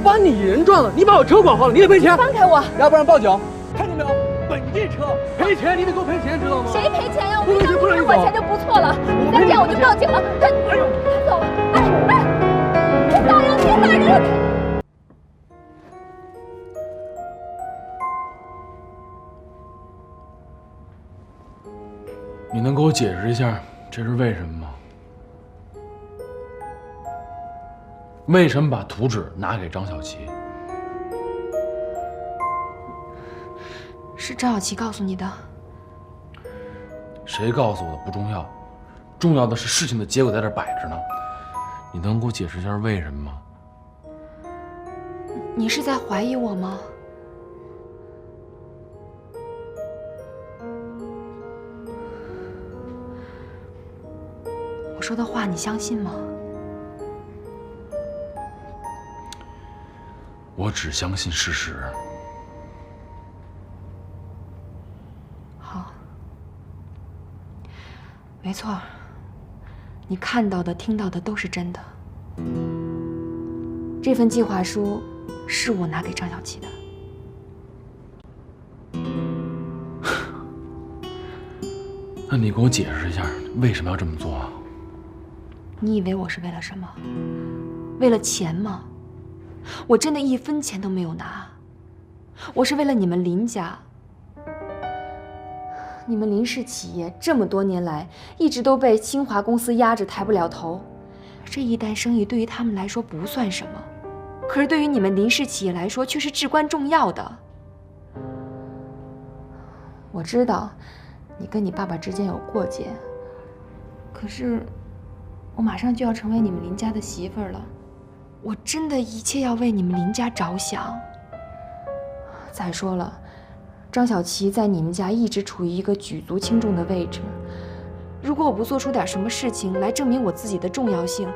把你人撞了，你把我车刮花了，你得赔钱。放开我！要不然报警。看见没有？本地车赔钱，你得给我赔钱，知道吗？谁赔钱呀？我没让你赔我钱就不错了，你再这样我就报警了。他走了！别打人！别打人！你能给我解释一下这是为什么吗？为什么把图纸拿给张小琪？是张小琪告诉你的。谁告诉我的不重要，重要的是事情的结果在这摆着呢。你能给我解释一下为什么吗？你是在怀疑我吗？我说的话你相信吗？我只相信事实。好，没错，你看到的、听到的都是真的。这份计划书是我拿给张小琪的。那你给我解释一下，为什么要这么做啊？你以为我是为了什么？为了钱吗？我真的一分钱都没有拿。我是为了你们林家。你们林氏企业这么多年来一直都被清华公司压着抬不了头，这一单生意对于他们来说不算什么，可是对于你们林氏企业来说却是至关重要的。我知道你跟你爸爸之间有过节，可是我马上就要成为你们林家的媳妇儿了，我真的一切要为你们林家着想。再说了，张小琪在你们家一直处于一个举足轻重的位置，如果我不做出点什么事情来证明我自己的重要性，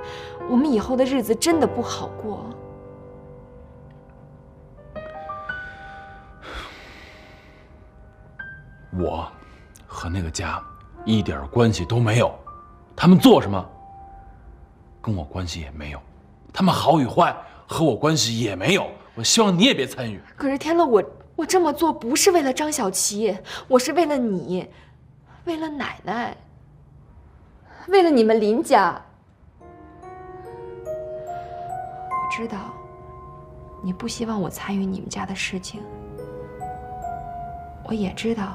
我们以后的日子真的不好过。我和那个家一点关系都没有，他们做什么跟我关系也没有，他们好与坏和我关系也没有。我希望你也别参与。可是天乐，我这么做不是为了张小琪，我是为了你，为了奶奶，为了你们林家。我知道你不希望我参与你们家的事情，我也知道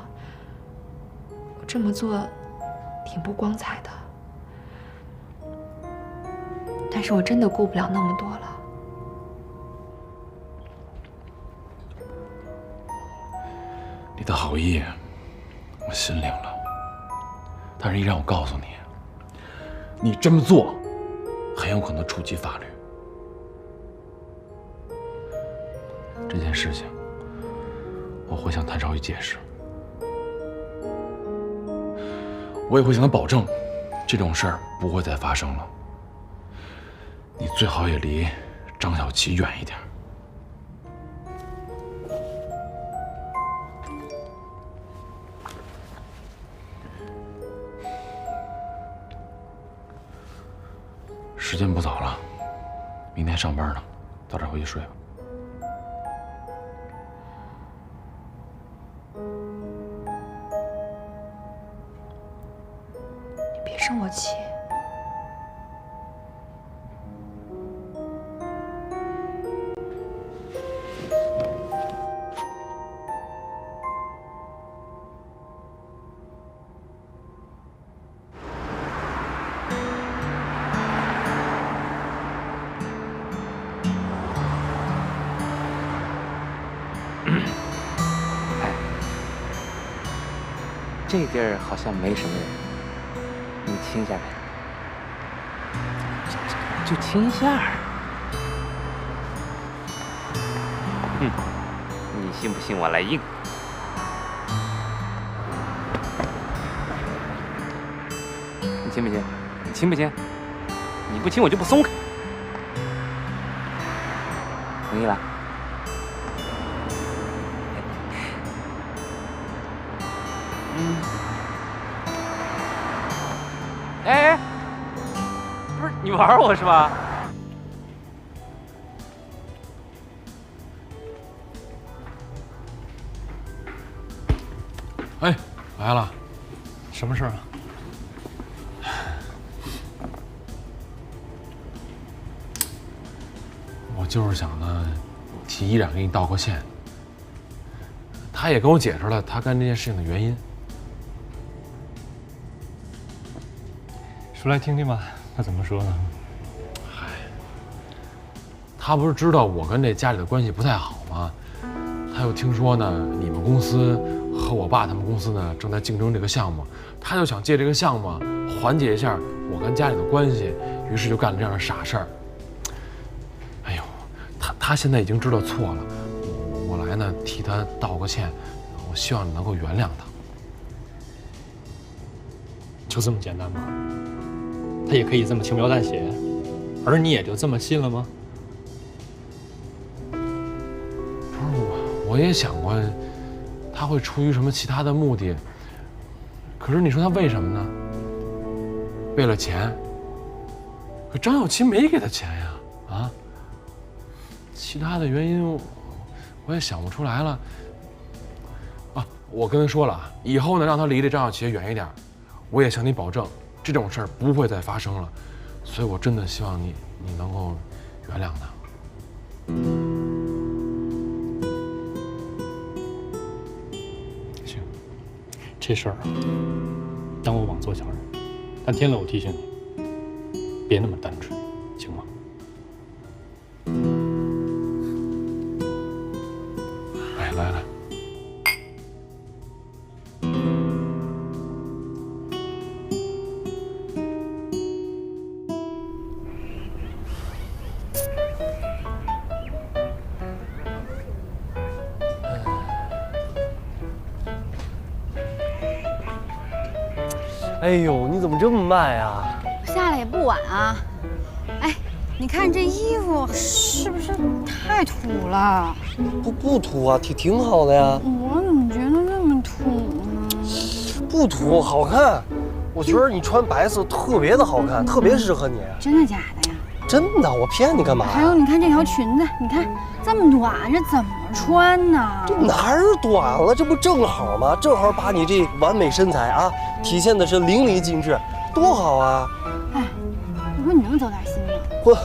我这么做挺不光彩的，但是我真的顾不了那么多了。你的好意我心领了，但是依然我告诉你，你这么做很有可能触及法律。这件事情我会向谭少宇解释，我也会向他保证这种事儿不会再发生了。你最好也离张小琪远一点。时间不早了，明天上班呢，早点回去睡吧。你别生我气。这地儿好像没什么人，你亲一下呗，就亲一下。你信不信我来硬？你亲不亲？你亲不亲？你不亲我就不松开。同意了？哎，不是你玩我是吧？来了，什么事儿啊？我就是想呢，替依然给你道个歉。他也跟我解释了他干这件事情的原因。说来听听吧，他怎么说呢？嗨，他不是知道我跟这家里的关系不太好吗？他又听说呢，你们公司和我爸他们公司呢正在竞争这个项目，他就想借这个项目缓解一下我跟家里的关系，于是就干了这样的傻事儿。哎呦，他现在已经知道错了，我来呢替他道个歉，我希望你能够原谅他。就这么简单吗？他也可以这么轻描淡写，而你也就这么信了吗？不是我也想过，他会出于什么其他的目的。可是你说他为什么呢？为了钱？可张小琪没给他钱呀，啊？其他的原因我也想不出来了。啊，我跟他说了，以后呢让他离这张小琪远一点。我也向你保证，这种事儿不会再发生了。所以我真的希望你能够原谅他。行，这事儿当我枉做小人，但天了，我提醒你，别那么单纯，行吗？来。哎呦，你怎么这么慢呀？下来也不晚啊。哎，你看这衣服是不是太土了？不土啊，挺好的呀。我怎么觉得那么土呢？不土，好看。我觉得你穿白色特别的好看，特别适合你。真的假的呀？真的，我骗你干嘛呀？还有，你看这条裙子，你看这么短，这怎么穿呢？这哪儿短了？这不正好吗？正好把你这完美身材啊，体现的是淋漓尽致，多好啊！哎，我说你能走点心吗？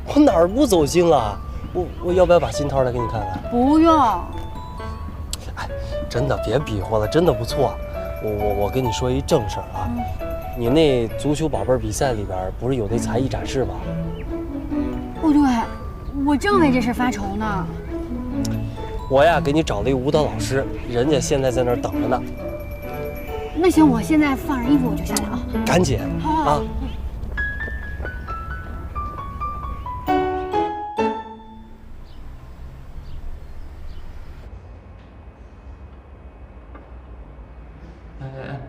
我哪儿不走心了？我要不要把新套来给你看看？不用。哎，真的别比划了，真的不错。我跟你说一正事儿啊，你那足球宝贝比赛里边不是有那才艺展示吗？哦对，我正为这事发愁呢。我呀给你找了一舞蹈老师，人家现在在那儿等着呢。那行，我现在放上衣服我就下来啊。赶紧啊！哎，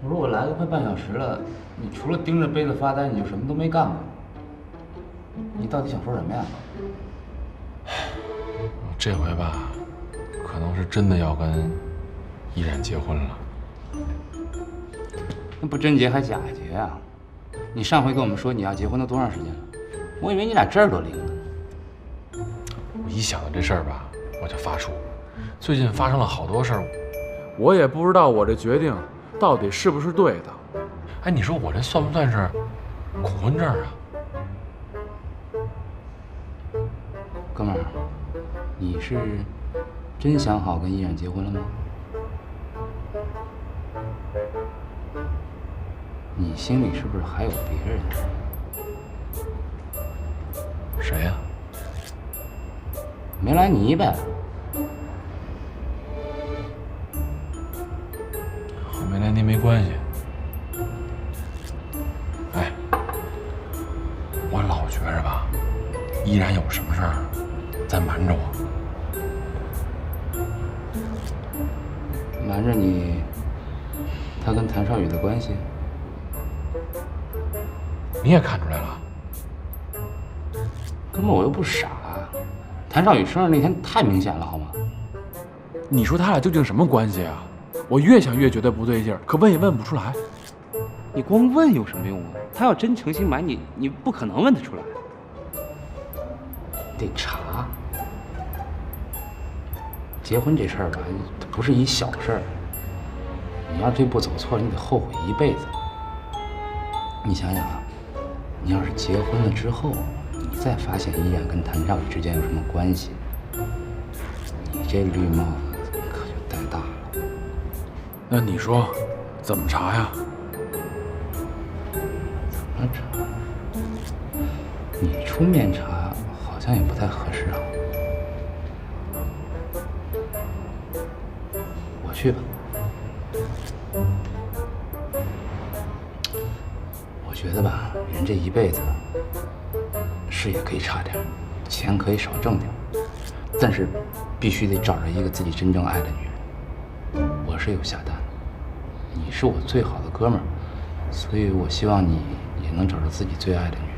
我说我来了快半小时了，你除了盯着杯子发呆，你就什么都没干过。你到底想说什么呀？这回吧，可能是真的要跟依然结婚了。那不真结还假结啊？你上回跟我们说你要结婚都多长时间了？我以为你俩这儿都离了。我一想到这事儿吧，我就发怵。最近发生了好多事儿，我也不知道我这决定到底是不是对的。哎，你说我这算不算是恐婚症啊？哥们儿，你是真想好跟依然结婚了吗？你心里是不是还有别人？谁呀？梅兰妮呗。和梅兰妮没关系。哎，我老觉着吧，依然有什么事儿在瞒着我。瞒着你，他跟谭少宇的关系？你也看出来了？哥们，我又不傻。谭少宇生日那天太明显了，好吗？你说他俩究竟什么关系啊？我越想越觉得不对劲儿，可问也问不出来。你光问有什么用啊？他要真诚心瞒你，你不可能问得出来。得查。结婚这事儿吧，它不是一小事儿。你要这步走错了，你得后悔一辈子。你想想啊，你要是结婚了之后，你再发现依然跟谭少宇之间有什么关系，你这绿帽子可就戴大了。那你说怎么查呀？怎么查？你出面查好像也不太合适啊。我去吧。我觉得吧，人这一辈子，事业可以差点，钱可以少挣点，但是必须得找着一个自己真正爱的女人。我是有下单，你是我最好的哥们儿，所以我希望你也能找着自己最爱的女人。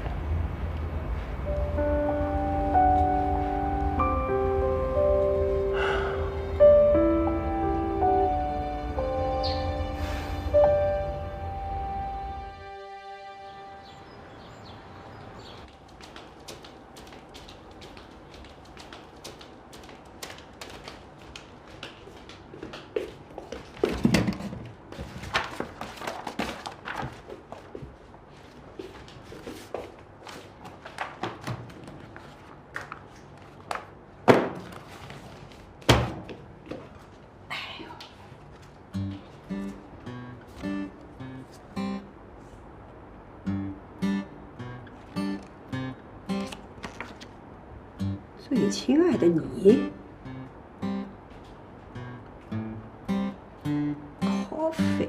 最亲爱的你，coffee。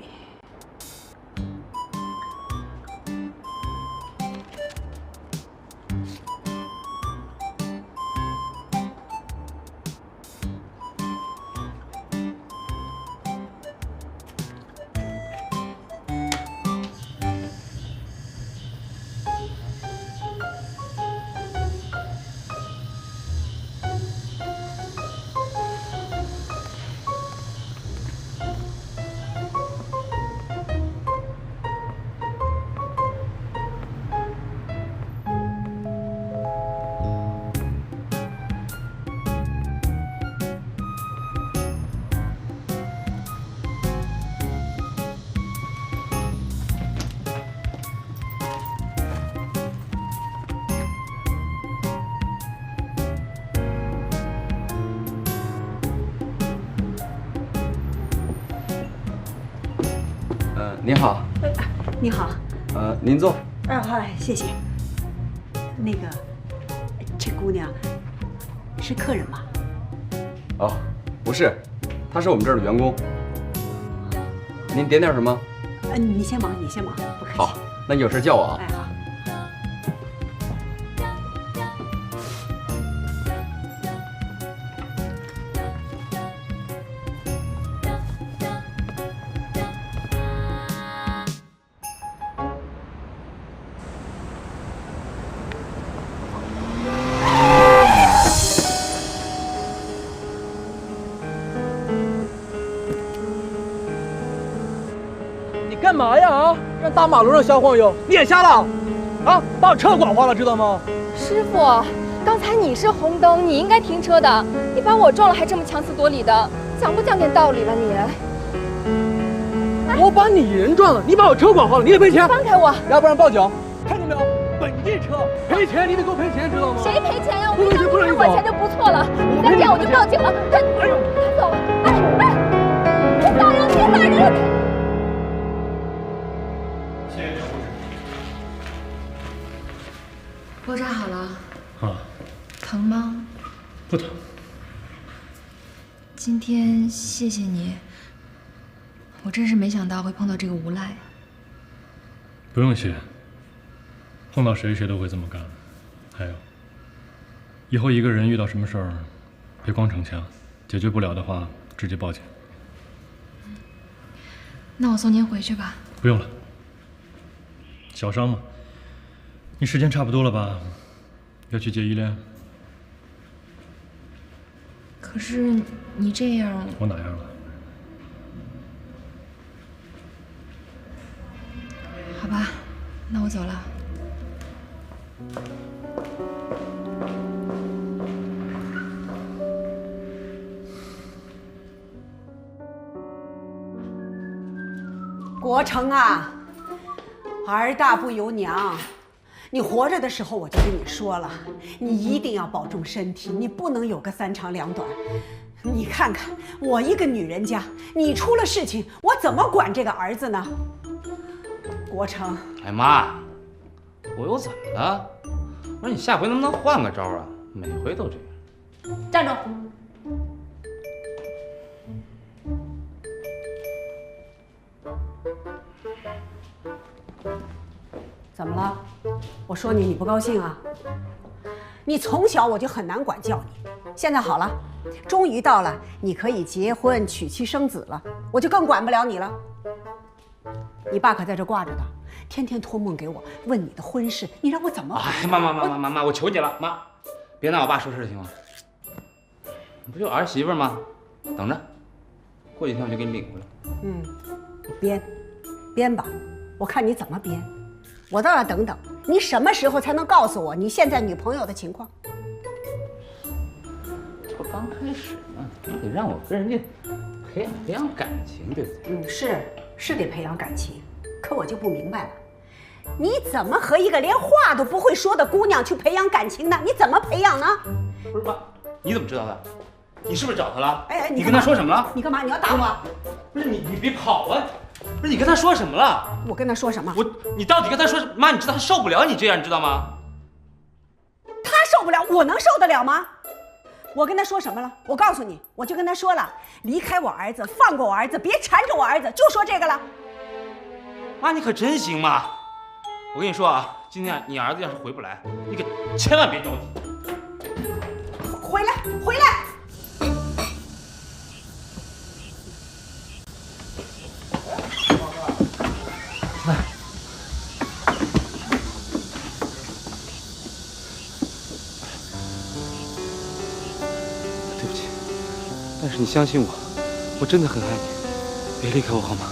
您好。你好。您坐。好，谢谢。那个，这姑娘是客人吗？哦，不是，她是我们这儿的员工。您点点什么？你先忙，你先忙，不客气。好，那你有事叫我啊。哎，好。干嘛呀啊！让大马路上瞎晃悠，你眼瞎了？啊，把我车刮花了，知道吗？师傅，刚才你是红灯，你应该停车的，你把我撞了还这么强词夺理的，讲不讲点道理了你？我把你人撞了，你把我车刮花了，你得赔钱。放开我，要不然报警。看见没有？本地车赔钱，你得给我赔钱，知道吗？谁赔钱呀？我没让你赔我钱就不错了，你再这样我就报警了。他走了，你打人，别打人！包扎好了。啊。疼吗？不疼。今天谢谢你，我真是没想到会碰到这个无赖。不用谢，碰到谁都会这么干。还有，以后一个人遇到什么事儿，别光逞强，解决不了的话直接报警。那我送您回去吧。不用了，小伤嘛。你时间差不多了吧？要去接依恋？可是你这样……我哪样了？好吧，那我走了。国成啊，儿大不由娘。你活着的时候我就跟你说了，你一定要保重身体，你不能有个三长两短。你看看我一个女人家，你出了事情，我怎么管这个儿子呢？国成，哎妈，我又怎么了？我说你下回能不能换个招啊？每回都这样。站住！怎么了？我说你，你不高兴啊？你从小我就很难管教你，现在好了，终于到了你可以结婚娶妻生子了，我就更管不了你了。你爸可在这挂着呢，天天托梦给我问你的婚事，你让我怎么？哎，妈，我求你了，妈，别拿我爸说事行吗？你不就儿媳妇吗？等着，过几天我就给你领回来。你编吧，我看你怎么编。我倒要等等，你什么时候才能告诉我你现在女朋友的情况？这刚开始呢，你得让我跟人家培养感情，对不对？是得培养感情，可我就不明白了，你怎么和一个连话都不会说的姑娘去培养感情呢？你怎么培养呢？不是妈，你怎么知道的？你是不是找他了？哎，你跟他说什么了？你干嘛？你要打我？不是你别跑啊！不是你跟他说什么了？我跟他说什么？你到底跟他说什么？妈，你知道他受不了你这样，你知道吗？他受不了，我能受得了吗？我跟他说什么了？我告诉你，我就跟他说了，离开我儿子，放过我儿子，别缠着我儿子，就说这个了。妈，你可真行嘛！我跟你说啊，今天你儿子要是回不来，你可千万别着急。回来！对不起，但是你相信我，我真的很爱你，别离开我好吗？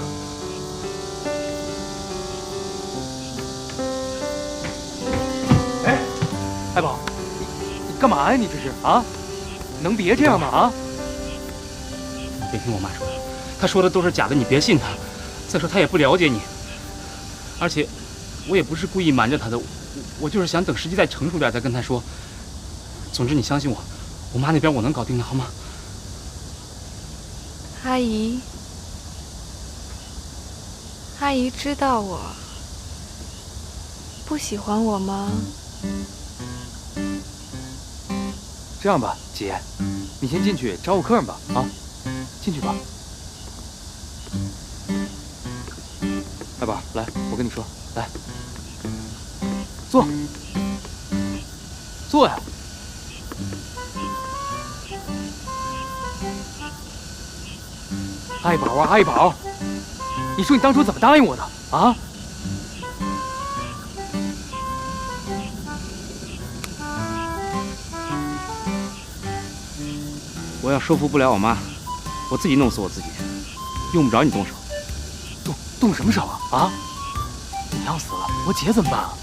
哎，爱宝，你干嘛呀？你这是啊？能别这样吗？啊！你别听我妈说的，她说的都是假的，你别信她。再说她也不了解你，而且我也不是故意瞒着她的，我就是想等时机再成熟点再跟她说。总之你相信我，我妈那边我能搞定的，好吗？阿姨，阿姨知道我不喜欢我吗？这样吧，姐，你先进去招呼客人吧。啊，进去吧。爱宝，来，我跟你说，来，坐，坐呀。爱宝啊，爱宝，你说你当初怎么答应我的啊？我要说服不了我妈，我自己弄死我自己，用不着你动手。动什么手啊？啊！你要死了，我姐怎么办啊？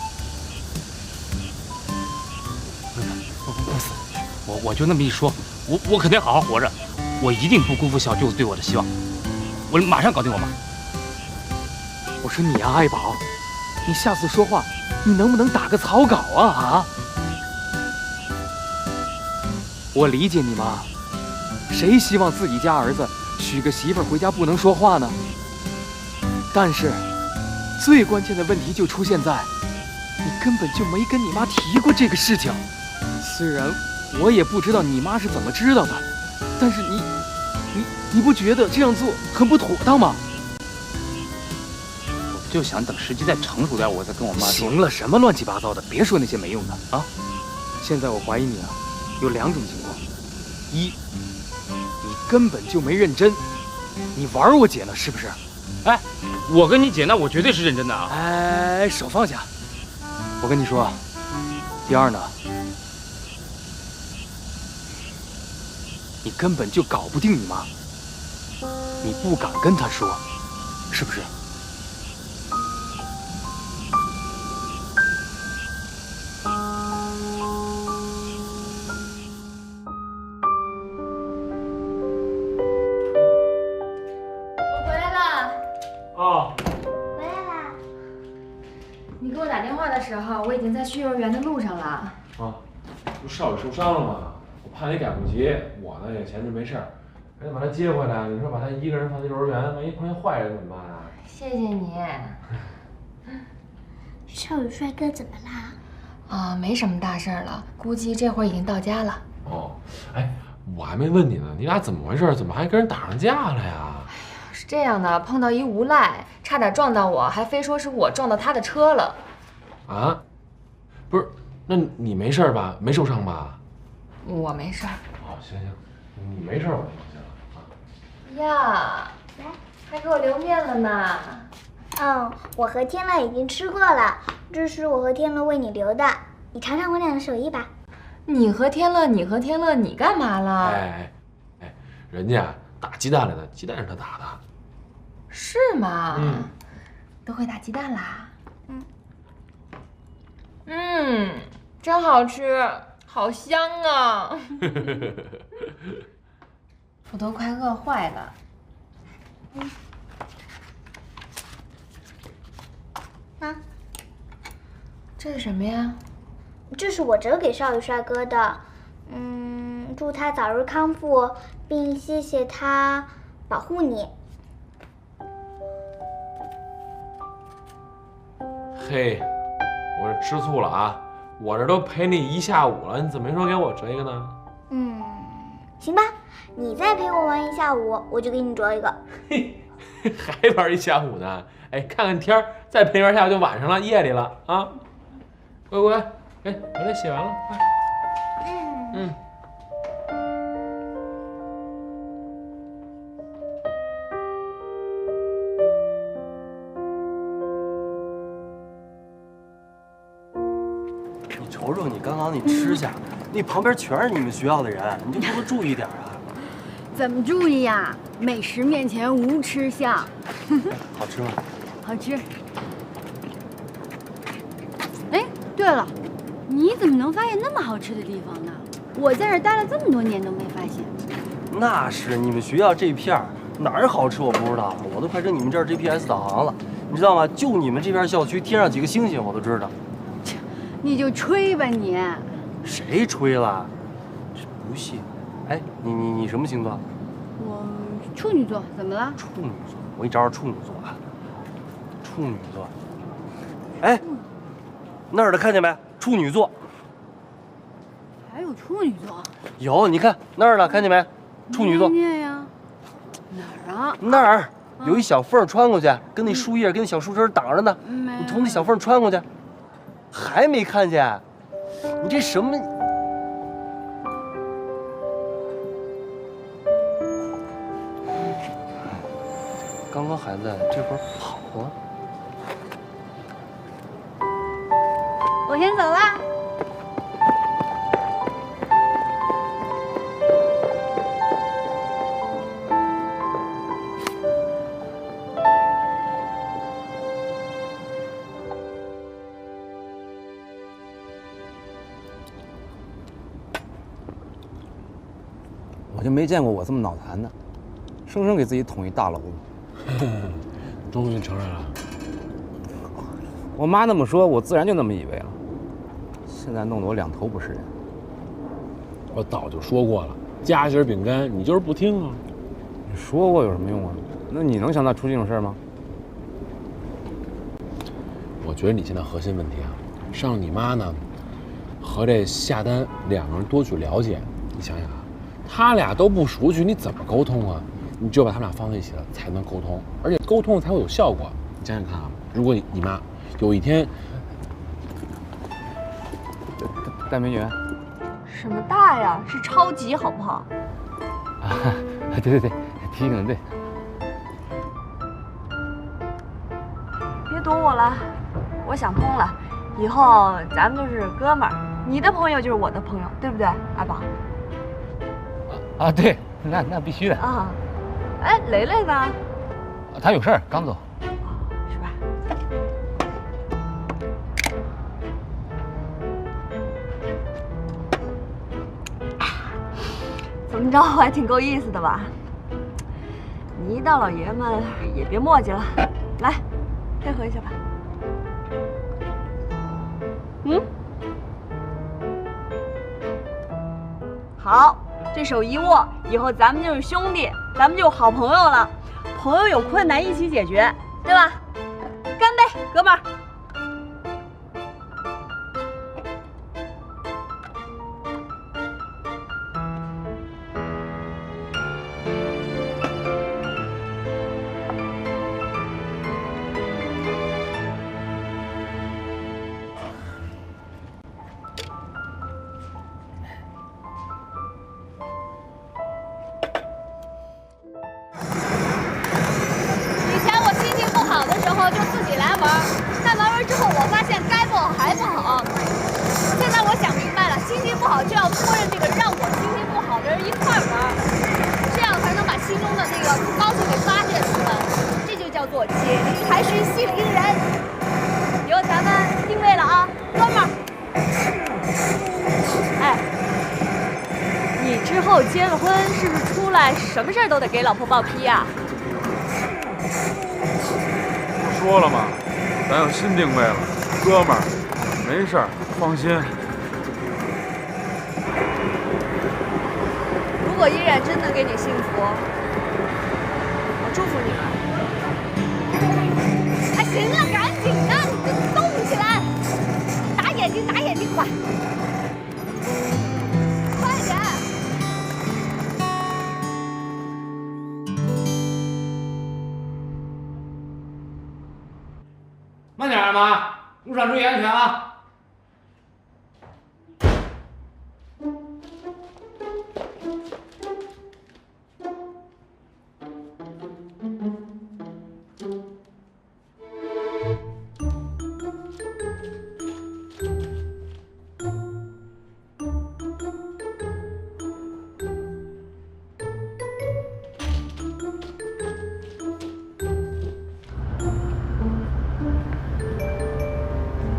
不死，我就那么一说，我肯定好好活着，我一定不辜负小舅子对我的希望，我马上搞定我妈。我说你呀，爱宝，你下次说话，你能不能打个草稿啊？啊！我理解你妈，谁希望自己家儿子娶个媳妇儿回家不能说话呢？但是，最关键的问题就出现在，你根本就没跟你妈提过这个事情。虽然我也不知道你妈是怎么知道的，但是你不觉得这样做很不妥当吗？我就想等时机再成熟点，我再跟我妈说。行了，什么乱七八糟的，别说那些没用的啊！现在我怀疑你啊，有两种情况：一，你根本就没认真，你玩我姐呢，是不是？哎，我跟你姐那我绝对是认真的啊！哎，手放下！我跟你说，第二呢，你根本就搞不定你妈，你不敢跟她说，是不是？我回来了。啊，经在去幼儿园的路上了。啊，不是少宇受伤了吗？我怕你赶不及，我呢也闲着没事儿，赶紧把他接回来。你说把他一个人放在幼儿园，万一碰见坏人怎么办啊？谢谢你。少宇帅哥怎么啦？啊，没什么大事了，估计这会儿已经到家了。哦，哎，我还没问你呢，你俩怎么回事？怎么还跟人打上架了呀？是这样的，碰到一无赖，差点撞到我，还非说是我撞到他的车了。啊？不是，那你没事吧？没受伤吧？我没事儿。哦，行行，你没事我就放心了啊。呀，还给我留面了呢。我和天乐已经吃过了，这是我和天乐为你留的，你尝尝我俩的手艺吧。你和天乐，你干嘛了？哎，人家打鸡蛋来的，鸡蛋是他打的。是吗？都会打鸡蛋啦？真好吃，好香啊！我都快饿坏了。这是什么呀？这是我折给少宇帅哥的，祝他早日康复，并谢谢他保护你。嘿，我这吃醋了啊！我这都陪你一下午了，你怎么没说给我折一个呢？行吧，你再陪我玩一下午，我就给你折一个。嘿，还玩一下午呢？哎，看看天儿，再陪玩下午就晚上了，夜里了啊！乖，哎，回来写完了，快。你瞅瞅你刚刚那吃相，那旁边全是你们学校的人，你就多注意点啊。怎么注意呀？美食面前无吃相。好吃吗？好吃。哎，对了，你怎么能发现那么好吃的地方呢？我在这儿待了这么多年都没发现。那是你们学校这片儿哪儿好吃我不知道，我都快跟你们这儿 GPS 导航了，你知道吗？就你们这片校区贴上几个星星我都知道。你就吹吧你。谁吹了？不信。哎，你什么星座？我处女座，怎么了？处女座，我给你找找处女座啊。处女座。哎，那儿的看见没？处女座。还有处女座？有，你看那儿的看见没？处女座。念呀？哪儿啊？那儿有一小缝穿过去，跟那树叶跟那小树枝挡着呢。你从那小缝穿过去，还没看见？你这什么？刚刚还在，这会儿跑了。我先走啦。我就没见过我这么脑残的，生生给自己捅一大娄子。终于承认了。我妈那么说，我自然就那么以为了。现在弄得我两头不是人。我早就说过了，夹心饼干，你就是不听啊。你说过有什么用啊？那你能想到出这种事儿吗？我觉得你现在核心问题啊，是让你妈呢和这夏丹两个人多去了解。你想想啊，他俩都不熟悉，你怎么沟通啊？你只有把他们俩放在一起了，才能沟通，而且沟通才会有效果。你想想看啊，如果你妈有一天，大美女。什么大呀？是超级，好不好？啊，对，提醒的对。别躲我了，我想通了，以后咱们就是哥们儿，你的朋友就是我的朋友，对不对，阿宝？啊，对，那必须的啊。哎，雷雷呢？他有事儿，刚走。是吧？怎么着，我还挺够意思的吧？你一大老爷们也别磨叽了，来，配合一下吧。好，这手一握，以后咱们就是兄弟，咱们就是好朋友了。朋友有困难一起解决，对吧？干杯，哥们儿！就自己来玩，但玩完之后，我发现该不好还不好。现在我想明白了，心情不好就要默认这个让我心情不好的人一块玩，这样才能把心中的那个不高兴给发泄出来。这就叫做解铃还须系铃人。以后咱们定位了啊，哥们儿。哎，你之后结了婚，是不是出来什么事儿都得给老婆报批呀？说了嘛，咱有新定位了，哥们儿，没事儿，放心。如果依然真能给你幸福，我祝福你们。哎，行了，赶紧的，你动起来，打眼睛，打眼睛，快，快点！慢点啊，妈，路上注意安全啊！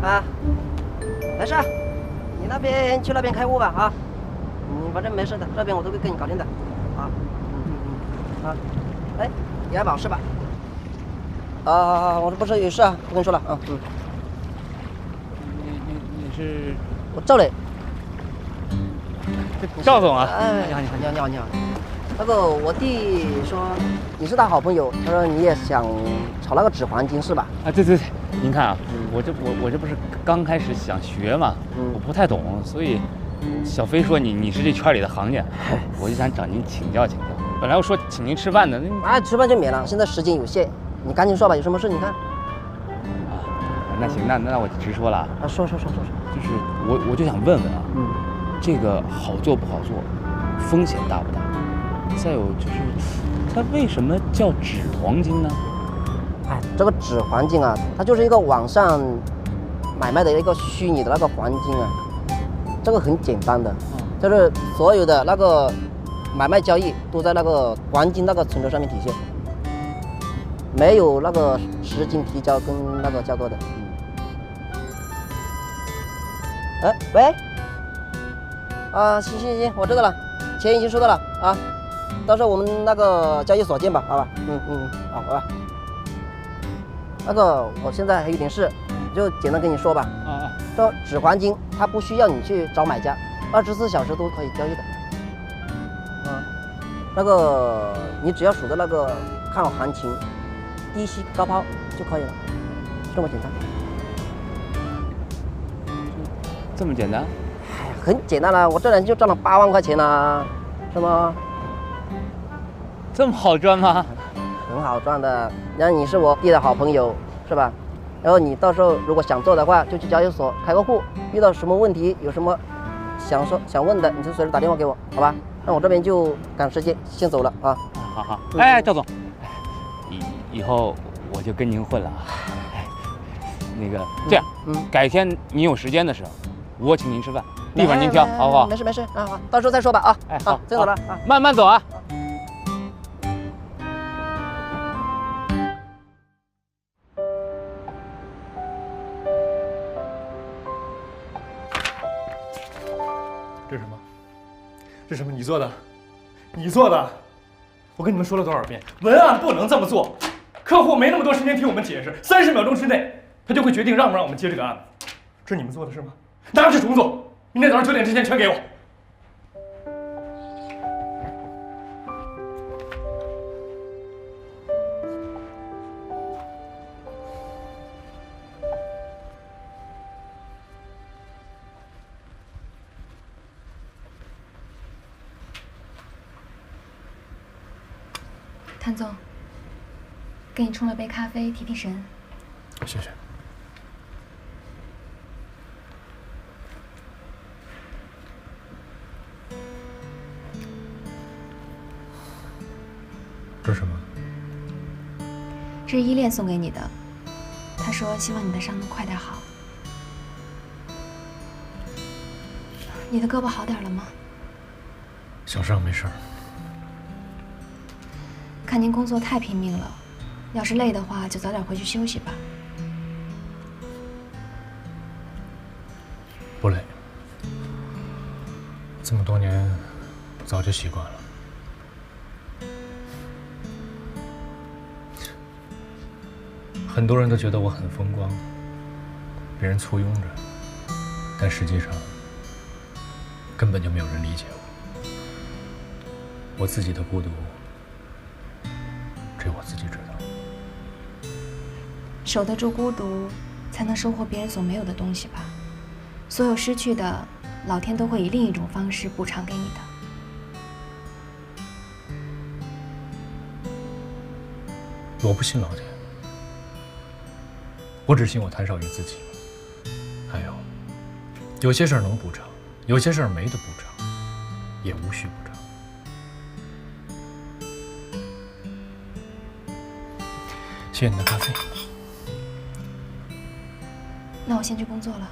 啊，没事，你那边去那边开户吧啊，反正没事的，这边我都会跟你搞定的，啊，啊，哎，你还没事吧？啊，我这不是有事啊，不跟你说了啊，你是我赵磊，赵总啊？哎，你好。那个我弟说你是他好朋友，他说你也想炒那个纸黄金是吧？啊，对，您看啊，我这不是刚开始想学嘛，我不太懂，所以小飞说你是这圈里的行家，我就想找您请教请教。本来我说请您吃饭的，啊，吃饭就免了，现在时间有限，你赶紧说吧，有什么事你看。啊，那行，那我直说了啊。说，就是我就想问问啊，这个好做不好做，风险大不大？再有就是，它为什么叫纸黄金呢？哎，这个纸黄金啊，它就是一个网上买卖的一个虚拟的那个黄金啊。这个很简单的，就是所有的那个买卖交易都在那个黄金那个存折上面体现，没有那个实金提交跟那个交割的。哎，喂，啊，行，我知道了，钱已经收到了啊。到时候我们那个交易所见吧，好吧？好，好吧。那个我现在还有点事，就简单跟你说吧。这纸黄金它不需要你去找买家，24小时都可以交易的。那个你只要数着那个看好行情，低吸高抛就可以了，这么简单。这么简单？哎，很简单了，我这人就赚了8万块钱了，是吗？这么好赚吗？很好赚的，然后你是我弟的好朋友，是吧？然后你到时候如果想做的话，就去交易所开个户，遇到什么问题，有什么想问的，你就随时打电话给我，好吧？那我这边就赶时间，先走了啊。好，哎，赵总，以后我就跟您混了啊。那个这样，改天您有时间的时候，我请您吃饭，地方您挑，好不好？没事啊，好，到时候再说吧啊。哎，好，先走了啊，慢慢走啊。这是什么？这是什么？你做的？你做的？我跟你们说了多少遍，文案不能这么做。客户没那么多时间听我们解释，30秒钟之内，他就会决定让不让我们接这个案子。这是你们做的事吗？拿去重做，明天早上9点之前全给我。谭总，给你冲了杯咖啡提提神。谢谢。这是什么？这是依恋送给你的，他说希望你的伤能快点好。你的胳膊好点了吗？小伤没事儿。看您工作太拼命了，要是累的话就早点回去休息吧。不累，这么多年早就习惯了。很多人都觉得我很风光，别人簇拥着，但实际上根本就没有人理解我。我自己的孤独，只有我自己知道。守得住孤独，才能收获别人所没有的东西吧。所有失去的，老天都会以另一种方式补偿给你的。我不信老天，我只信我谭少宇自己。还有些事儿能补偿，有些事儿没得补偿，也无需补偿。谢谢你的咖啡。那我先去工作了。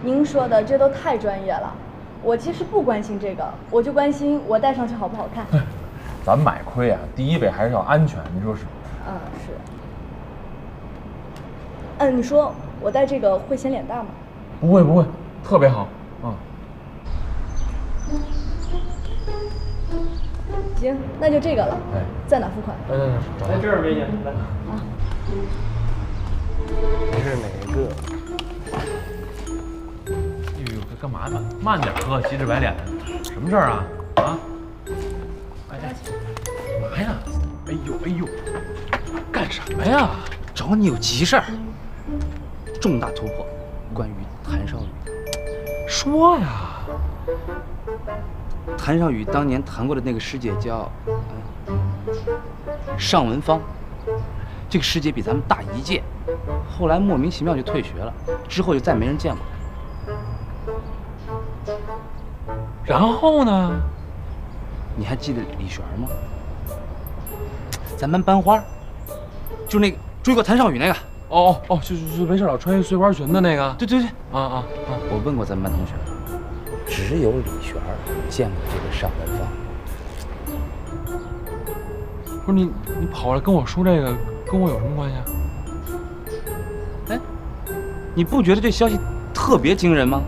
您说的这都太专业了，我其实不关心这个，我就关心我戴上去好不好看。咱买盔啊，第一位还是要安全，你说是？是。你说我戴这个会显脸大吗？不会不会，特别好啊。行，那就这个了。哎，在哪付款？来这儿，美女，来。啊。你是哪个？干嘛呢？慢点喝，急赤白脸的，什么事儿啊？啊？哎，干嘛呀？哎呦，干什么呀？找你有急事儿，重大突破，关于谭少宇。说呀。谭少宇当年谈过的那个师姐叫尚文芳，这个师姐比咱们大1届，后来莫名其妙就退学了，之后就再没人见过。然后呢？你还记得李璇吗？咱班班花，就那个追过谭少宇那个。哦，就没事老穿碎花裙的那个。对。啊！我问过咱们班同学，只有李璇见过这个尚文芳。不是你跑过来跟我说这个，跟我有什么关系啊？哎，你不觉得这消息特别惊人吗？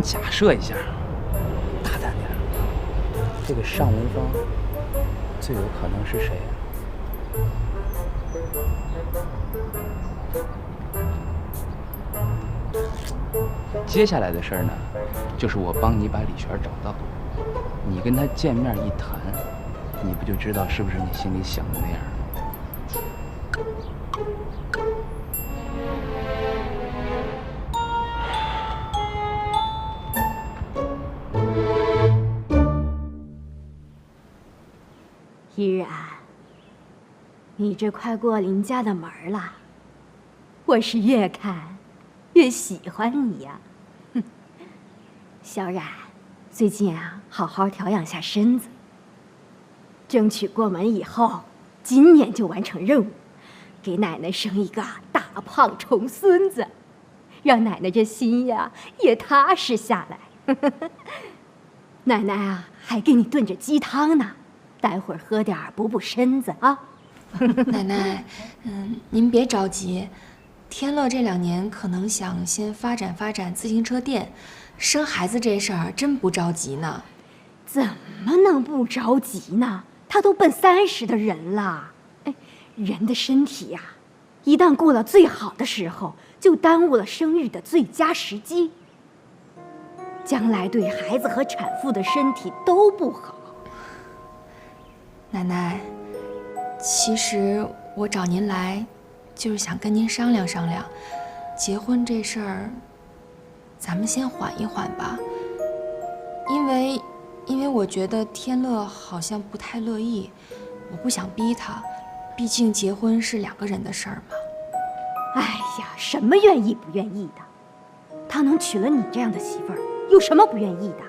假设一下，大胆点，这个尚文芳最有可能是谁啊？接下来的事儿呢，就是我帮你把李璇找到，你跟他见面一谈，你不就知道是不是你心里想的那样？依然，你这快过林家的门了，我是越看越喜欢你呀。哼，小冉，最近啊，好好调养下身子，争取过门以后，今年就完成任务，给奶奶生一个大胖重孙子，让奶奶这心呀也踏实下来。奶奶啊，还给你炖着鸡汤呢。待会儿喝点补补身子啊。奶奶，您别着急，天乐这2年可能想先发展发展自行车店，生孩子这事儿真不着急呢。怎么能不着急呢？他都奔30的人了。哎，人的身体呀，一旦过了最好的时候，就耽误了生育的最佳时机，将来对孩子和产妇的身体都不好。奶奶，其实我找您来，就是想跟您商量商量，结婚这事儿，咱们先缓一缓吧。因为我觉得天乐好像不太乐意，我不想逼他，毕竟结婚是2个人的事儿嘛。哎呀，什么愿意不愿意的？他能娶了你这样的媳妇儿，有什么不愿意的？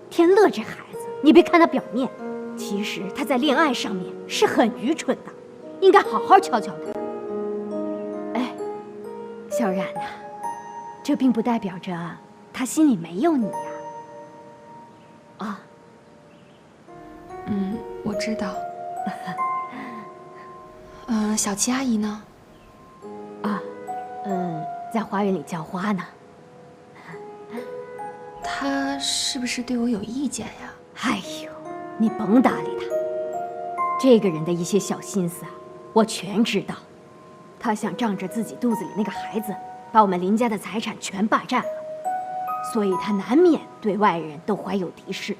天乐这孩子，你别看他表面，其实他在恋爱上面是很愚蠢的，应该好好教教他。哎，小冉呐，这并不代表着他心里没有你呀。啊，我知道。小七阿姨呢？在花园里浇花呢。她是不是对我有意见呀？哎呦，你甭搭理她。这个人的一些小心思啊，我全知道。他想仗着自己肚子里那个孩子，把我们林家的财产全霸占了，所以他难免对外人都怀有敌视。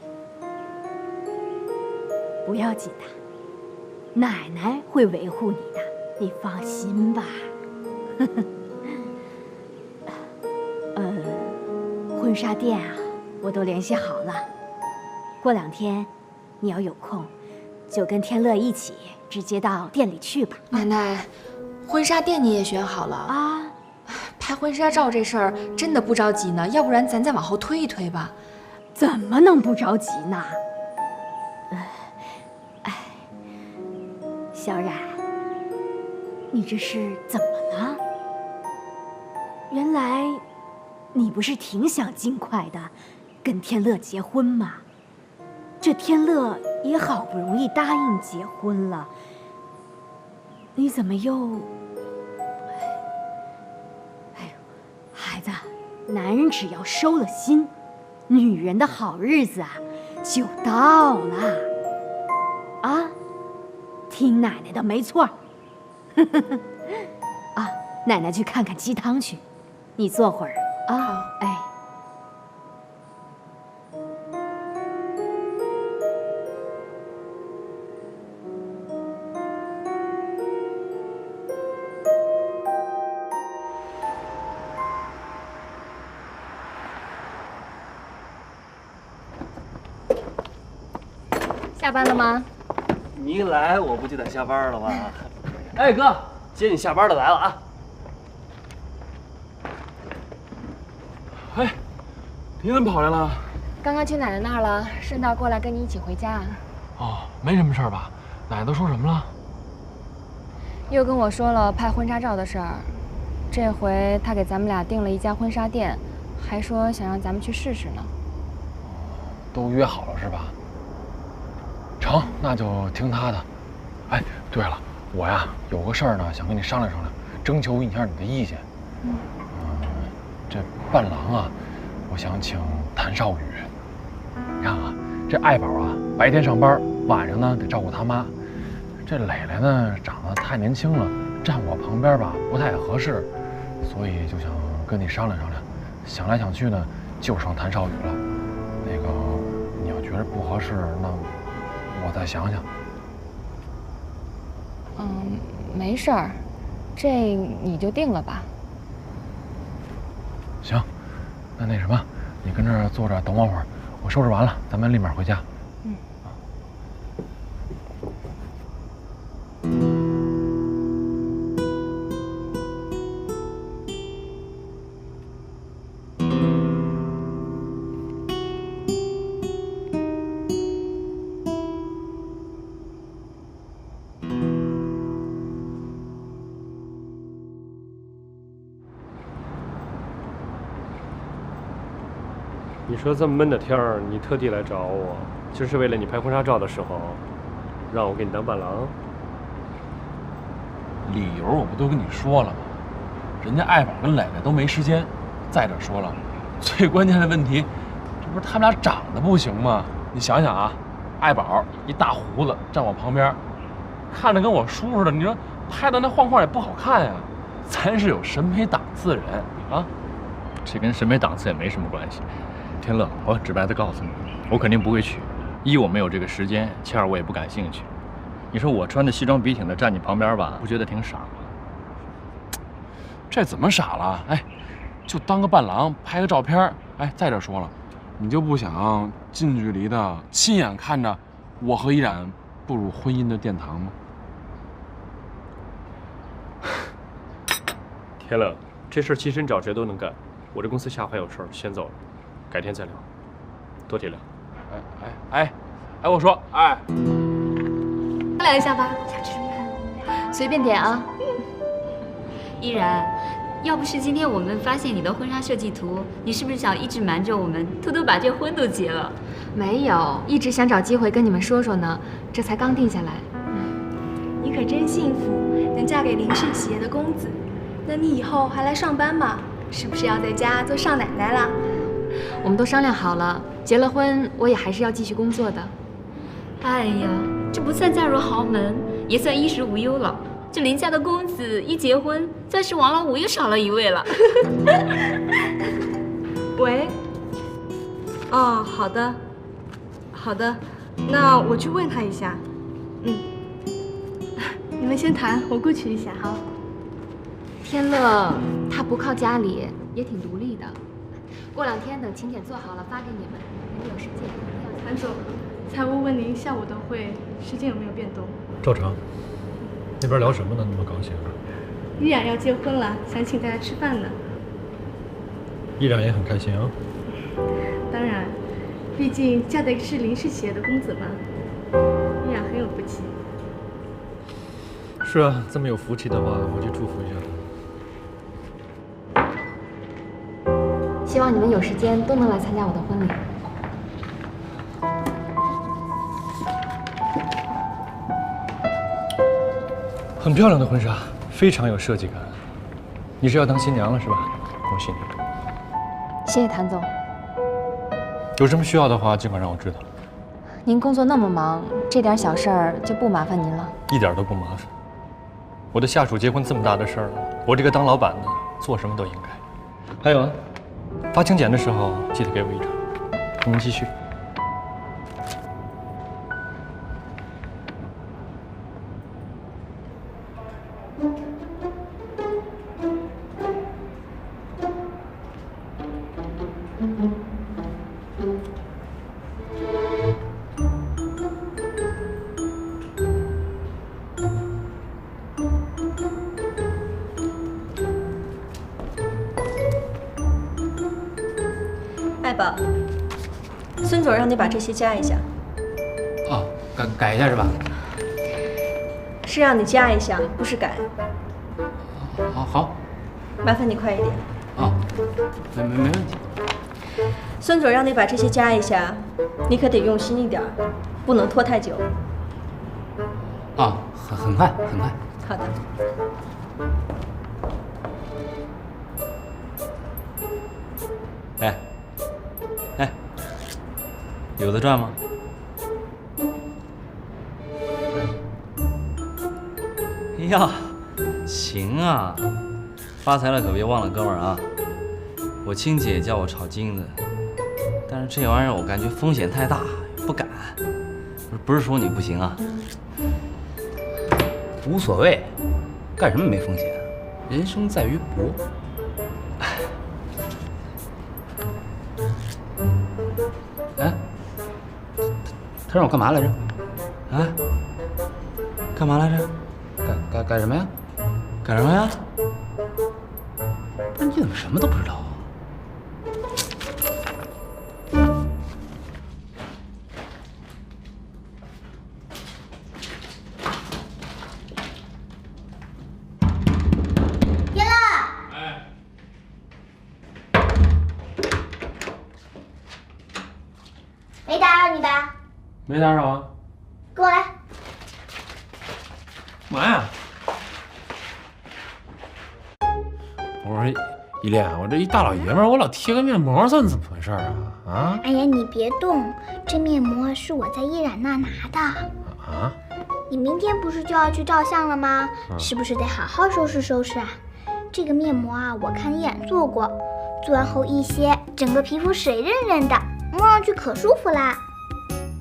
不要紧的，奶奶会维护你的，你放心吧。婚纱店啊，我都联系好了。过2天，你要有空，就跟天乐一起直接到店里去吧。奶奶，婚纱店你也选好了啊？拍婚纱照这事儿真的不着急呢，要不然咱再往后推一推吧。怎么能不着急呢？小冉，你这是怎么了？原来你不是挺想尽快的跟天乐结婚吗？这天乐也好不容易答应结婚了，你怎么又……哎呦，孩子，男人只要收了心，女人的好日子啊就到了。啊，听奶奶的没错。啊，奶奶去看看鸡汤去，你坐会儿啊。哎。下班了吗？你一来我不就得下班了吗？哎哥，接你下班的来了啊！哎，你怎么跑来了？刚刚去奶奶那儿了，顺道过来跟你一起回家。哦，没什么事儿吧？奶奶都说什么了？又跟我说了拍婚纱照的事儿，这回他给咱们俩订了一家婚纱店，还说想让咱们去试试呢。都约好了是吧？成，那就听他的。哎，对了，我呀有个事儿呢，想跟你商量商量，征求一下你的意见。这伴郎啊，我想请谭少宇。你看啊，这爱宝啊，白天上班，晚上呢得照顾他妈。这磊磊呢，长得太年轻了，站我旁边吧不太合适，所以就想跟你商量商量。想来想去呢，就剩谭少宇了。那个，你要觉得不合适，那我再想想。没事儿，这你就定了吧。行，那什么，你跟这儿坐着等我会儿，我收拾完了，咱们立马回家。你说这么闷的天儿，你特地来找我，就是为了你拍婚纱照的时候，让我给你当伴郎？理由我不都跟你说了吗？人家爱宝跟磊磊都没时间。再者说了，最关键的问题，这不是他们俩长得不行吗？你想想啊，爱宝一大胡子站我旁边，看着跟我叔似的，你说拍的那晃晃也不好看呀。咱是有审美档次的人啊，这跟审美档次也没什么关系。天乐，我直白的告诉你，我肯定不会娶。一，我没有这个时间；其二，我也不感兴趣。你说我穿着西装笔挺的站你旁边吧，不觉得挺傻吗？这怎么傻了？哎，就当个伴郎拍个照片。哎，再者说了，你就不想近距离的亲眼看着我和依然步入婚姻的殿堂吗？天乐，这事儿其实你找谁都能干。我这公司下午还有事儿，先走了，改天再聊，多体谅。我说，来一下吧，想吃什么？随便点啊。依然，要不是今天我们发现你的婚纱设计图，你是不是想一直瞒着我们，偷偷把这婚都结了？没有，一直想找机会跟你们说说呢，这才刚定下来。你可真幸福，能嫁给林氏企业的公子。那你以后还来上班吗？是不是要在家做少奶奶啦？我们都商量好了，结了婚我也还是要继续工作的。哎呀，这不算嫁入豪门，也算衣食无忧了。这林家的公子一结婚，算是王老五又少了一位了。喂，哦，好的，好的，那我去问他一下。你们先谈，我过去一下。好。天乐他不靠家里，也挺独立的。过2天等请柬做好了发给你们，你们有时间一定要。韩总，财务问您下午的会时间有没有变动？照常。那边聊什么呢？那么高兴？依然要结婚了，想请大家吃饭呢。依然也很开心啊。当然，毕竟嫁的是林氏企业的公子嘛，依然很有福气。是啊，这么有福气的话，我就祝福一下他。希望你们有时间都能来参加我的婚礼。很漂亮的婚纱，非常有设计感。你是要当新娘了是吧？恭喜你。谢谢谭总。有什么需要的话，尽管让我知道。您工作那么忙，这点小事儿就不麻烦您了。一点都不麻烦。我的下属结婚这么大的事儿，我这个当老板的做什么都应该。还有啊，发请柬的时候记得给我一张。您继续。爱宝，孙总让你把这些加一下。哦，改一下是吧？是让你加一下，不是改。好，麻烦你快一点。啊，没问题。孙总让你把这些加一下，你可得用心一点，不能拖太久。啊，很快。好的。哎，有的赚吗？哎呀，行啊，发财了可别忘了哥们儿啊！我亲戚也叫我炒金子，但是这玩意儿我感觉风险太大，不敢。不是说你不行啊，无所谓，干什么没风险？人生在于搏。哎，他让我干嘛来着？啊？干嘛来着？干什么呀？干什么呀？不是你怎么什么都不知道啊？天乐，没打扰你吧？没打扰啊。跟我来。嘛呀？我说依恋，我这一大老爷们儿，我老贴个面膜算怎么回事啊？啊？哎呀，你别动，这面膜是我在依然那拿的。啊？你明天不是就要去照相了吗？是不是得好好收拾收拾啊？这个面膜啊，我看依然做过，做完后一歇，整个皮肤水润润的，摸上去可舒服啦。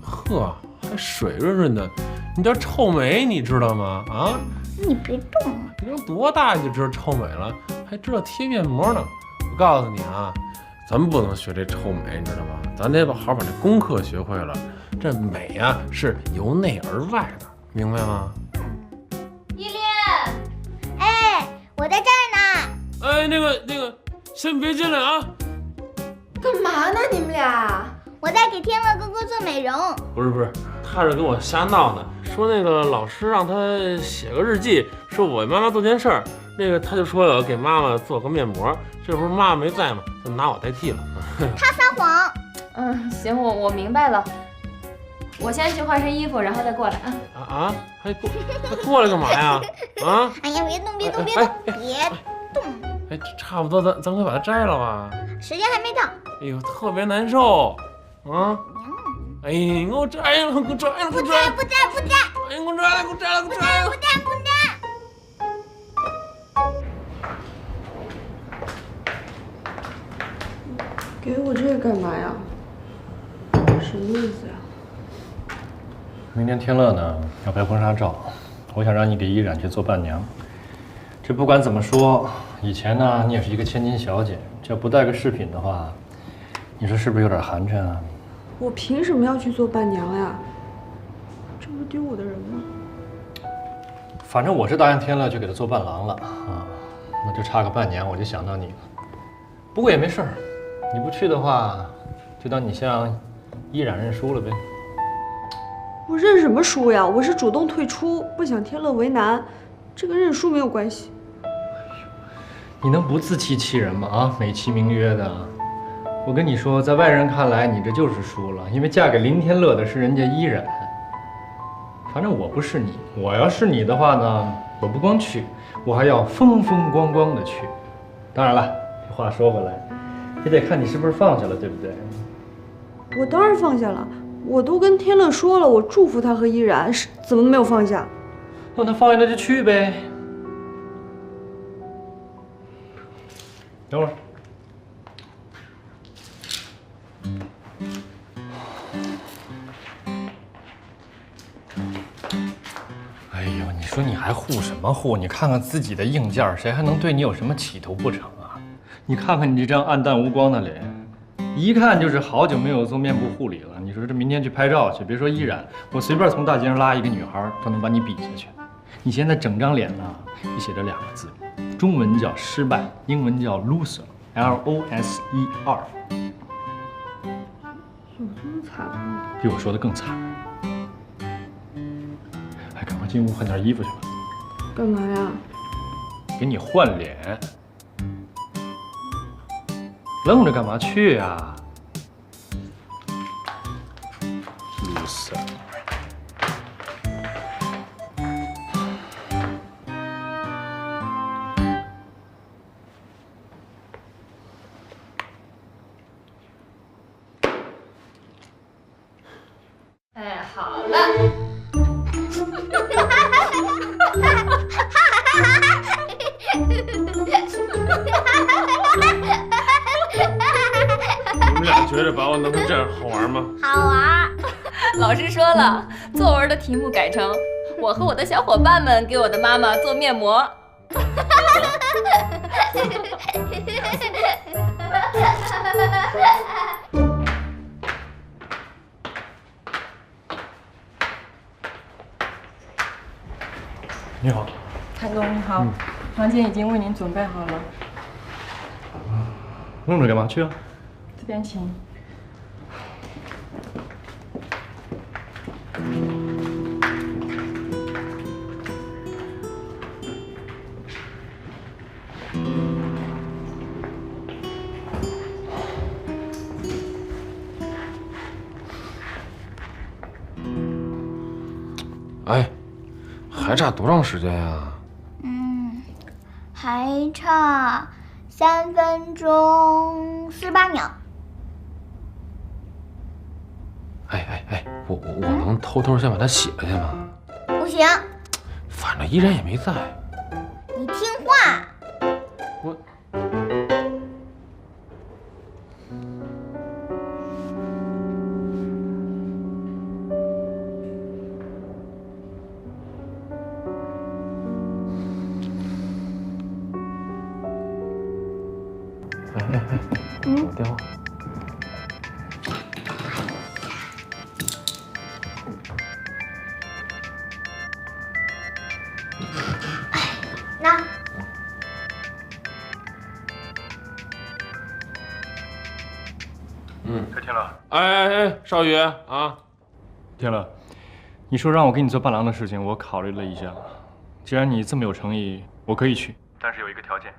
呵，还水润润的，你叫臭美，你知道吗？啊？你别动！你说多大你就知道臭美了，还知道贴面膜呢？我告诉你啊，咱们不能学这臭美，你知道吗？咱得好好把这功课学会了。这美啊，是由内而外的，明白吗？依恋，哎，我在这儿呢。哎，那个，先别进来啊！干嘛呢你们俩？我在给天乐哥哥做美容。不是，他是跟我瞎闹呢，说那个老师让他写个日记，说我妈妈做件事儿，那个他就说要给妈妈做个面膜，这不是妈妈没在吗？就拿我代替了。他撒谎。行，我明白了。我先去换身衣服，然后再过来啊。还过来干嘛呀？啊！哎呀，别动！别动！哎，差不多，咱快把它摘了吧。时间还没到。哎呦，特别难受啊！哎，你给我摘了，给我摘了，不摘！哎，给我摘了！不摘！给我这个干嘛呀？什么意思呀？明天天乐呢要拍婚纱照，我想让你给依然去做伴娘。这不管怎么说，以前呢你也是一个千金小姐，这要不带个饰品的话，你说是不是有点寒碜啊？我凭什么要去做伴娘呀？这不是丢我的人吗？反正我是答应天乐去给他做伴郎了啊，那就差个伴娘，我就想到你了。不过也没事儿，你不去的话，就当你向依然认输了呗。我认什么输呀？我是主动退出，不想天乐为难，这跟认输没有关系。你能不自欺欺人吗？啊，美其名曰的。我跟你说，在外人看来，你这就是输了，因为嫁给林天乐的是人家依然。反正我不是你，我要是你的话呢，我不光去，我还要风风光光的去。当然了，这话说回来，也得看你是不是放下了，对不对？我当然放下了，我都跟天乐说了，我祝福他和依然，怎么没有放下？那他放下了就去呗。等会儿。哎呦，你说你还护什么护？你看看自己的硬件，谁还能对你有什么企图不成啊？你看看你这张暗淡无光的脸，一看就是好久没有做面部护理了。你说这明天去拍照去，别说依然，我随便从大街上拉一个女孩都能把你比下去。你现在整张脸呢，你写着2个字，中文叫失败，英文叫 loser，L-O-S-E-R。有这么惨吗？比我说的更惨。哎，赶快进屋换件衣服去吧。干嘛呀？给你换脸。愣着干嘛去呀？loser。哎，好了。你们俩觉得把我弄成这样好玩吗？好玩。老师说了，作文的题目改成“我和我的小伙伴们给我的妈妈做面膜”。你好，谭总你好，房间已经为您准备好了，愣着干嘛去啊？这边请。哎，还差多长时间呀？还差3分钟48秒。哎，我能偷偷先把它写下去吗？不行，反正依然也没在。你听话。我。电话。那。可天乐，哎，少宇啊，天乐，你说让我给你做伴郎的事情，我考虑了一下。既然你这么有诚意，我可以去，但是有一个条件，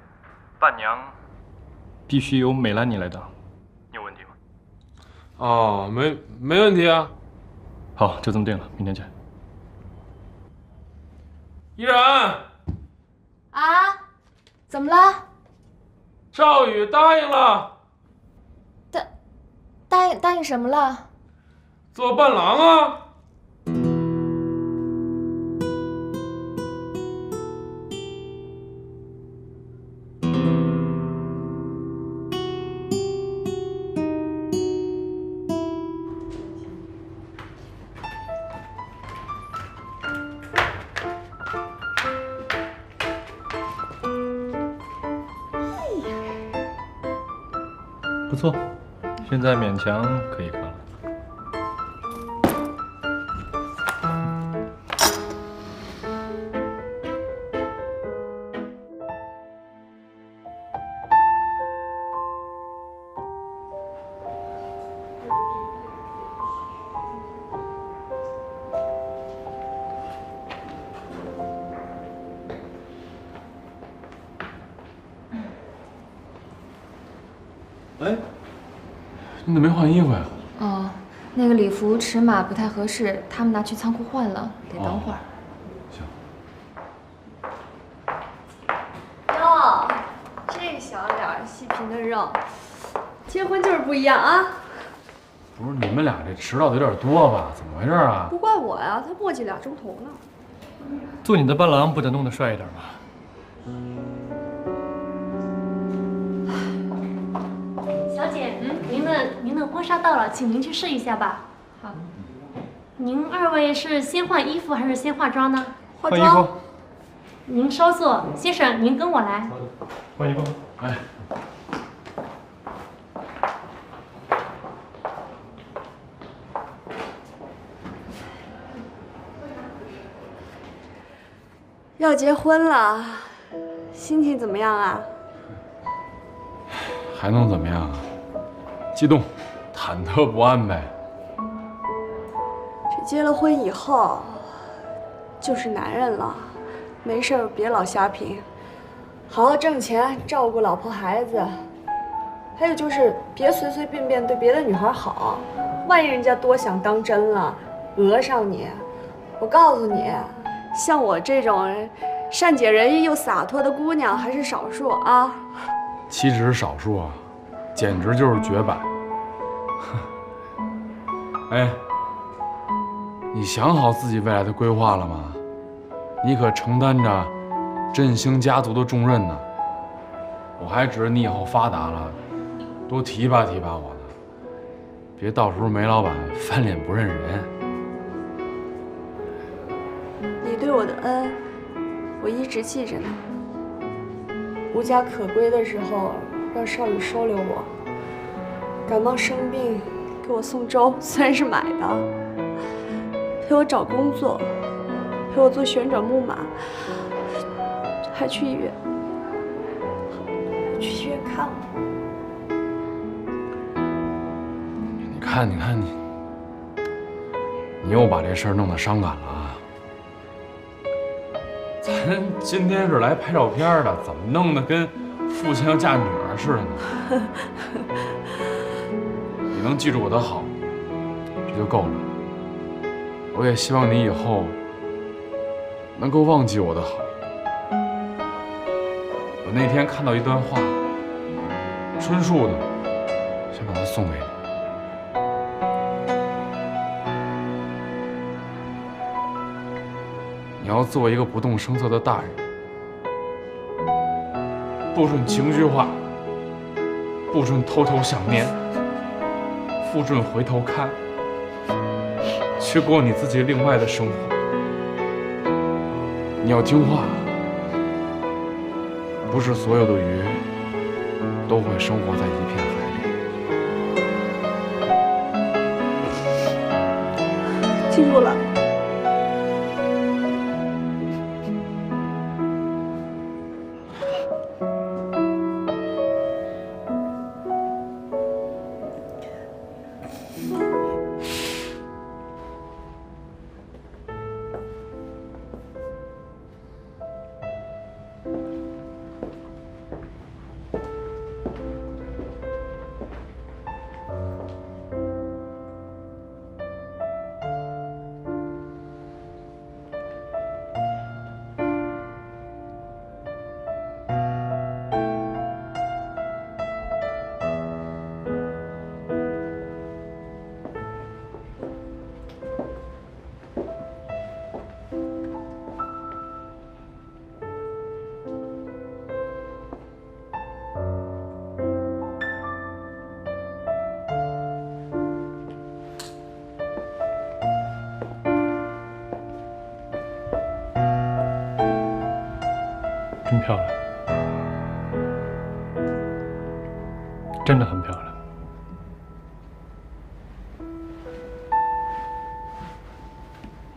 伴娘必须由美兰你来当，你有问题吗？哦，没问题啊。好，就这么定了，明天见。依然。啊？怎么了？少宇答应了。答应什么了？做伴郎啊。不错，现在勉强可以看了。哎，你怎么没换衣服呀？哦，那个礼服尺码不太合适，他们拿去仓库换了，得等会儿。哟，这小脸细皮的肉，结婚就是不一样啊！不是你们俩这迟到的有点多吧？怎么回事啊？不怪我呀，他磨叽2钟头呢。做你的伴郎不得弄得帅一点吗？小姐，您的婚纱到了，请您去试一下吧。好。您2位是先换衣服还是先化妆呢？换衣服。您稍坐，先生，您跟我来。换衣服。哎。要结婚了，心情怎么样啊？还能怎么样啊？激动、忐忑不安呗。这结了婚以后，就是男人了，没事儿别老瞎拼，好好挣钱，照顾老婆孩子。还有就是别随随便便对别的女孩好，万一人家多想当真了，讹上你。我告诉你，像我这种善解人意又洒脱的姑娘还是少数啊。岂止是少数啊，简直就是绝版。哎，你想好自己未来的规划了吗？你可承担着振兴家族的重任呢。我还指着你以后发达了，多提拔提拔我呢，别到时候煤老板翻脸不认人。你对我的恩，我一直记着呢。无家可归的时候，让少宇收留我；感冒生病，给我送粥，虽然是买的；陪我找工作，陪我做旋转木马，还去医院看我。你看你又把这事儿弄得伤感了啊！咱今天是来拍照片的，怎么弄得跟父亲要嫁女儿似的呢？你能记住我的好，这就够了。我也希望你以后能够忘记我的好。我那天看到一段话，春树的，想把它送给你。你要做一个不动声色的大人，不准情绪化，不准偷偷想念，不准回头看，去过你自己另外的生活。你要听话，不是所有的鱼都会生活在一片海里。记住了。真漂亮，真的很漂亮。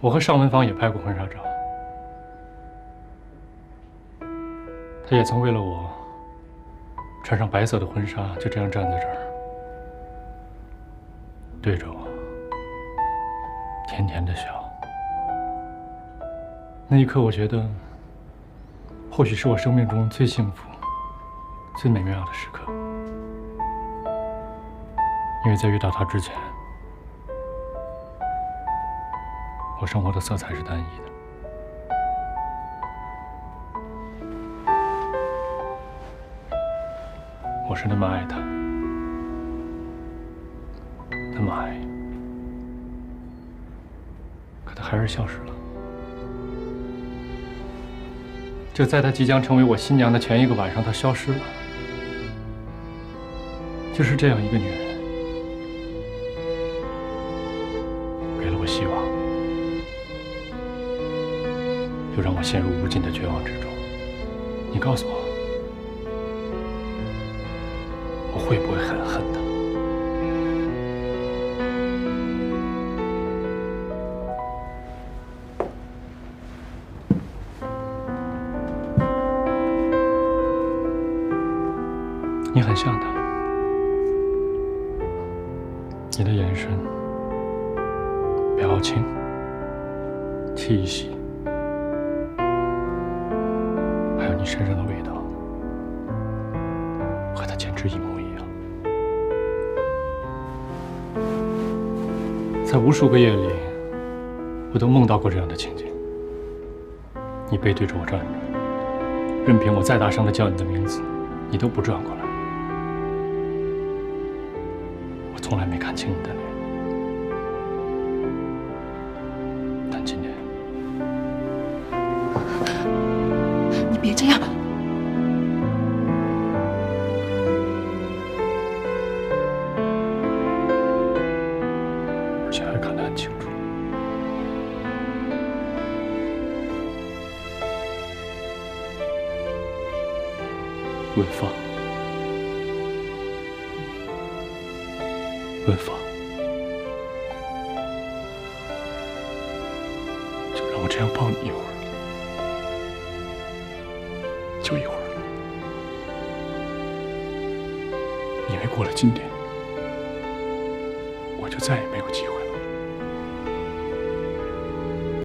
我和尚文芳也拍过婚纱照，她也曾为了我穿上白色的婚纱，就这样站在这儿，对着我甜甜的笑。那一刻，我觉得或许是我生命中最幸福、最美妙的时刻，因为在遇到他之前，我生活的色彩是单一的。我是那么爱他，那么爱，可他还是消失了。就在她即将成为我新娘的前一个晚上，她消失了。就是这样一个女人，给了我希望，又让我陷入无尽的绝望之中。你告诉我，我会不会很恨她？你很像他，你的眼神、表情、气息，还有你身上的味道，和他简直一模一样。在无数个夜里，我都梦到过这样的情景：你背对着我站着，任凭我再大声地叫你的名字，你都不转过来。从来没看清你的脸，但今天，你别这样。而且还看得很清楚。文芳。文芳，就让我这样抱你一会儿，就一会儿，因为过了今天，我就再也没有机会。